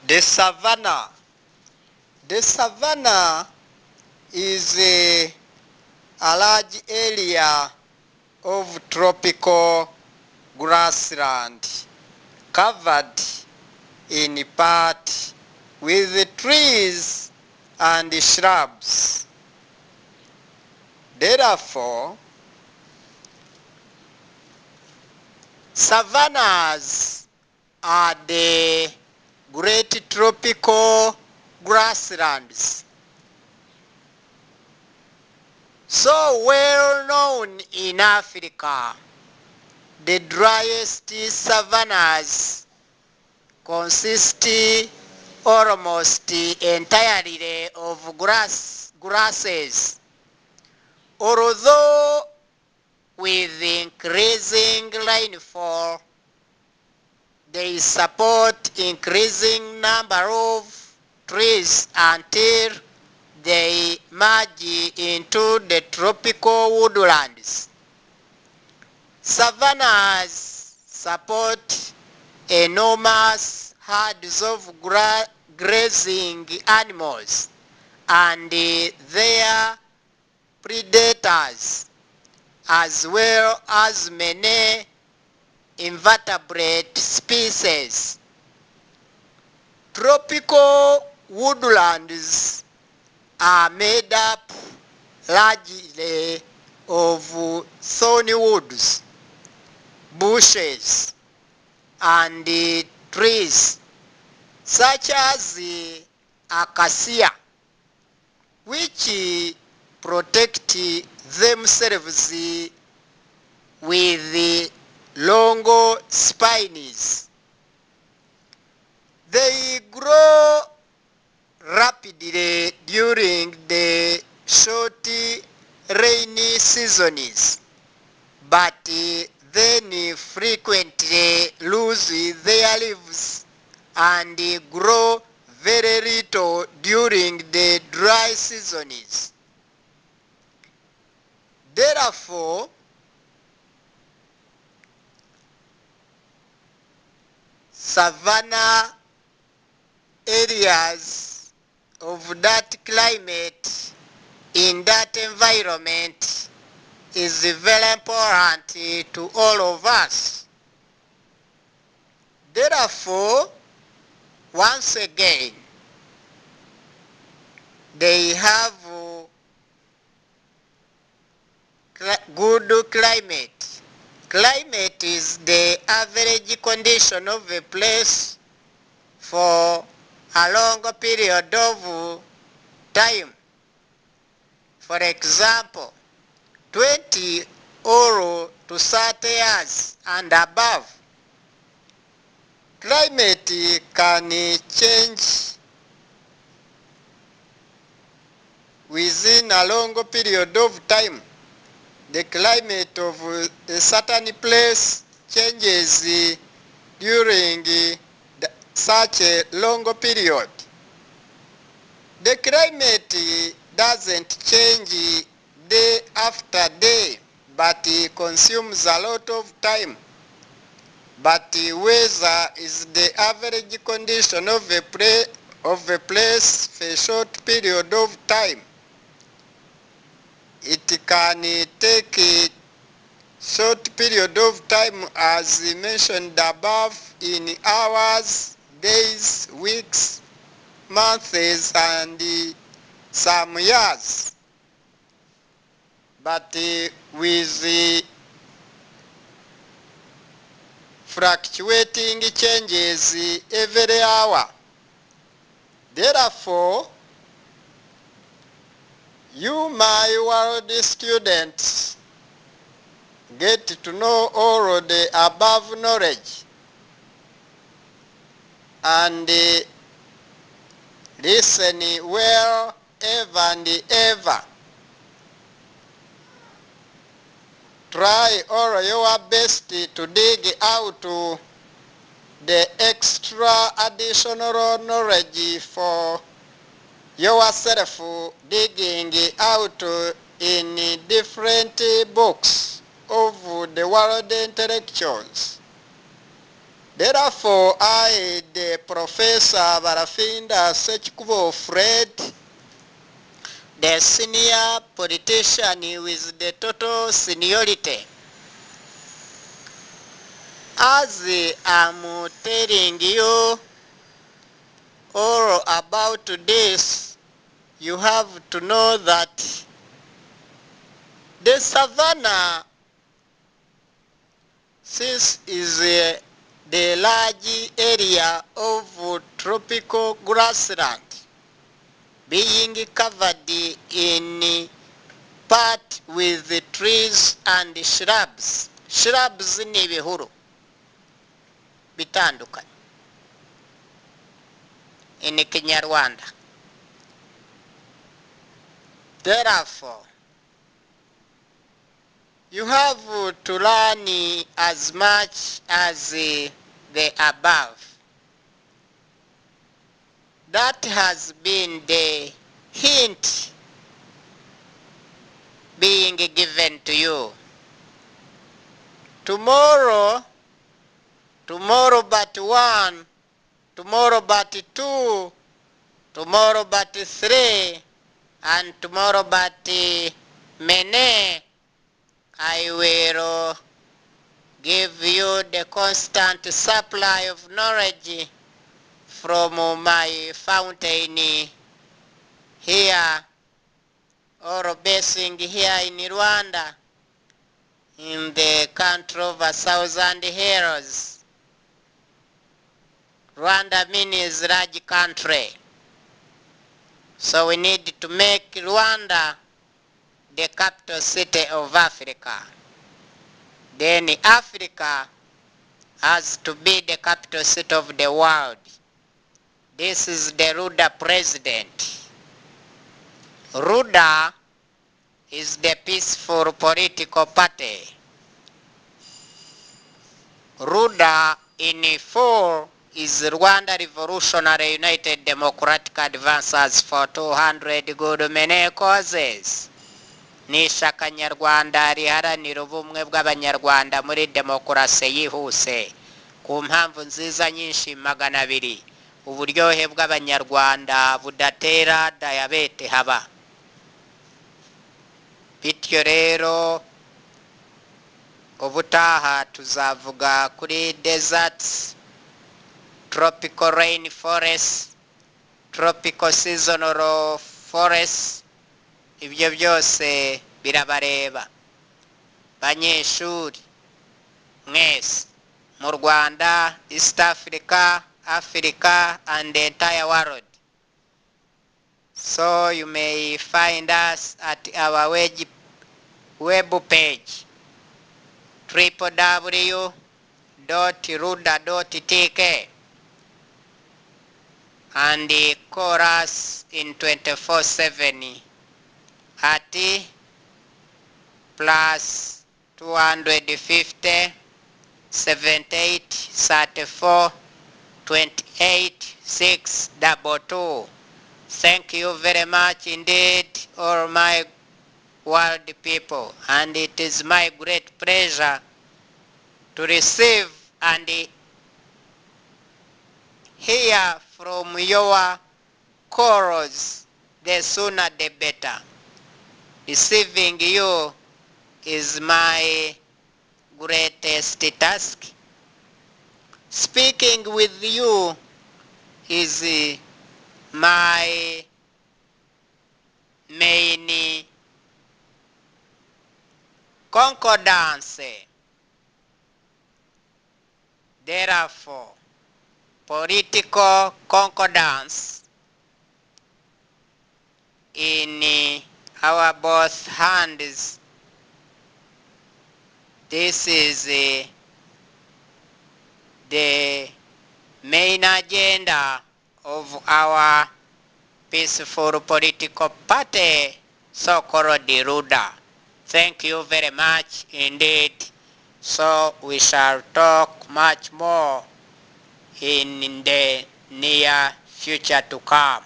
The savanna. The savanna is a large area of tropical grassland covered in part with trees and shrubs. Therefore, savannas are the great tropical grasslands, so well known in Africa. The driest savannas consist almost entirely of grasses, although with increasing rainfall they support increasing number of trees until they merge into the tropical woodlands. Savannas support enormous herds of grazing animals and their predators, as well as many invertebrate species. Tropical woodlands are made up largely of thorny woods, bushes, and trees such as acacia, which protect themselves with long spines. They grow rapidly during the short rainy seasons, but then frequently lose their leaves and grow very little during the dry seasons. Therefore, savanna areas of that climate in that environment is very important to all of us. Therefore, once again, they have good climate. Climate is the average condition of a place for a long period of time. For example, 20 or to 30 years and above. Climate can change within a long period of time. The climate of a certain place changes during such a long period. The climate doesn't change day after day, but consumes a lot of time. But weather is the average condition of a place for a short period of time. It can take a short period of time, as mentioned above, in hours, days, weeks, months, and some years. But with fluctuating changes every hour. Therefore, you, my world students, get to know all the above knowledge and listen well ever and ever. Try all your best to dig out the extra additional knowledge for yourself, digging out in different books of the world intellectuals. Therefore, I, the Professor Barafinda Sekikubo Fred, the senior politician with the total seniority, as I'm telling you all about this, you have to know that the savannah, since is the large area of tropical grassland, being covered in part with trees and shrubs. Shrubs ni bihuru bitandukanye in Kinyarwanda. Therefore, you have to learn as much as the above. That has been the hint being given to you. Tomorrow but one, tomorrow but two, tomorrow but three, and tomorrow but many, I will give you the constant supply of knowledge from my fountain here, or basing here in Rwanda, in the country of 1,000 heroes. Rwanda means large country. So we need to make Rwanda the capital city of Africa. Then Africa has to be the capital city of the world. This is the Ruda president. Ruda is the peaceful political party. Ruda in full is Rwanda Revolutionary United Democratic Advancers for 200 good many causes. Ni ishyaka nyarwanda riharanira ubumwe bw'abanyarwanda muri demokarasi yihuse ku mpamvu nziza nyinshi 200. Uburyohe bw'abanyarwanda budatera diyabete haba. Bityo rero ubutaha tuzavuga kuri deserts, tropical rain forests, tropical seasonal forests. Ibyo byose birabareba banyeshuri mwese mu Rwanda, East Africa, Africa and the entire world. So you may find us at our web page www.ruda.tk and call us in 24/7 at plus 250 78 34 28 622. Thank you very much indeed, all my world people, and it is my great pleasure to receive and hear from your chorus. The sooner the better. Receiving you is my greatest task. Speaking with you is my main concordance. Therefore, political concordance in our both hands. This is the main agenda of our peaceful political party, so-called Ruda. Thank you very much indeed. So we shall talk much more in the near future to come.